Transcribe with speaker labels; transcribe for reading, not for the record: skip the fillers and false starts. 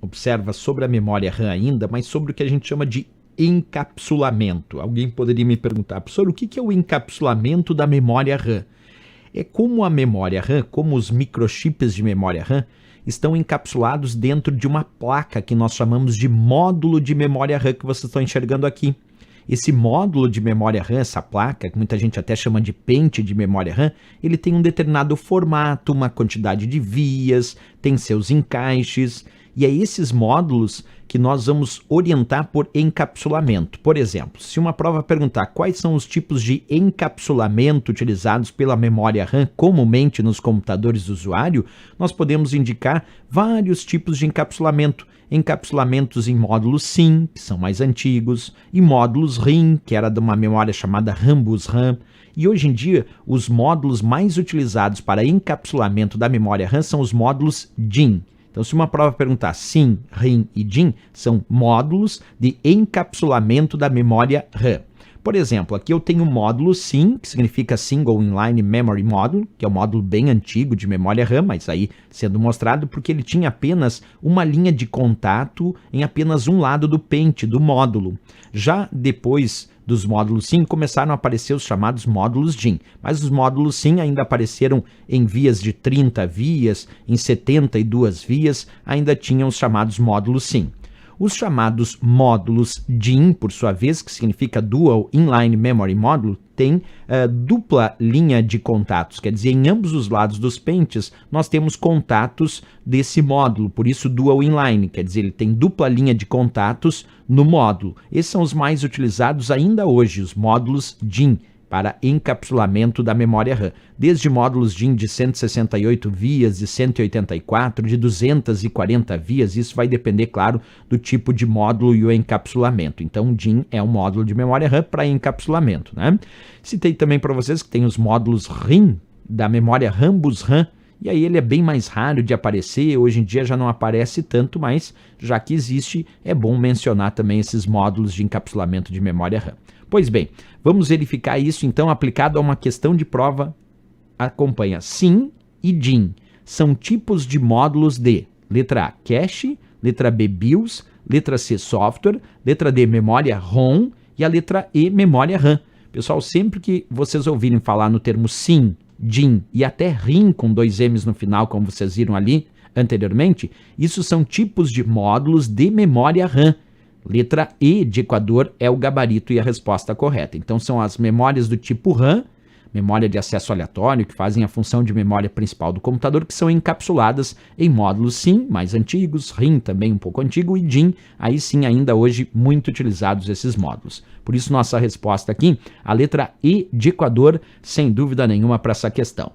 Speaker 1: observa sobre a memória RAM ainda, mas sobre o que a gente chama de encapsulamento. Alguém poderia me perguntar, professor, o que é o encapsulamento da memória RAM? É como a memória RAM, como os microchips de memória RAM, estão encapsulados dentro de uma placa que nós chamamos de módulo de memória RAM, que vocês estão enxergando aqui. Esse módulo de memória RAM, essa placa, que muita gente até chama de pente de memória RAM, ele tem um determinado formato, uma quantidade de vias, tem seus encaixes, e é esses módulos que nós vamos orientar por encapsulamento. Por exemplo, se uma prova perguntar quais são os tipos de encapsulamento utilizados pela memória RAM comumente nos computadores do usuário, nós podemos indicar vários tipos de encapsulamento. Encapsulamentos em módulos SIM, que são mais antigos, e módulos RIM, que era de uma memória chamada Rambus RAM. E hoje em dia, os módulos mais utilizados para encapsulamento da memória RAM são os módulos DIMM. Então, se uma prova perguntar SIM, RIM e DIMM, são módulos de encapsulamento da memória RAM. Por exemplo, aqui eu tenho o módulo SIM, que significa Single Inline Memory Module, que é um módulo bem antigo de memória RAM, mas aí sendo mostrado porque ele tinha apenas uma linha de contato em apenas um lado do pente do módulo. Já depois dos módulos SIM começaram a aparecer os chamados módulos DIMM, mas os módulos SIM ainda apareceram em vias de 30 vias, em 72 vias, ainda tinham os chamados módulos SIM. Os chamados módulos DIMM, por sua vez, que significa Dual Inline Memory Module, tem dupla linha de contatos, quer dizer, em ambos os lados dos pentes nós temos contatos desse módulo, por isso Dual Inline, quer dizer, ele tem dupla linha de contatos no módulo. Esses são os mais utilizados ainda hoje, os módulos DIMM, para encapsulamento da memória RAM, desde módulos DIMM de 168 vias, de 184, de 240 vias, isso vai depender, claro, do tipo de módulo e o encapsulamento. Então, o DIMM é um módulo de memória RAM para encapsulamento, né? Citei também para vocês que tem os módulos RIM, da memória Rambus RAM, e aí ele é bem mais raro de aparecer, hoje em dia já não aparece tanto, mas já que existe, é bom mencionar também esses módulos de encapsulamento de memória RAM. Pois bem, vamos verificar isso então aplicado a uma questão de prova. Acompanha SIM e DIMM. São tipos de módulos de letra A, cache, letra B, BIOS, letra C, software, letra D, memória ROM e a letra E, memória RAM. Pessoal, sempre que vocês ouvirem falar no termo SIM, DIMM e até RIM com 2 M's no final, como vocês viram ali anteriormente, isso são tipos de módulos de memória RAM. Letra E de Equador é o gabarito e a resposta correta. Então são as memórias do tipo RAM, memória de acesso aleatório, que fazem a função de memória principal do computador, que são encapsuladas em módulos SIM, mais antigos, RIM também um pouco antigo, e DIMM, aí sim ainda hoje muito utilizados esses módulos. Por isso nossa resposta aqui, a letra E de Equador, sem dúvida nenhuma para essa questão.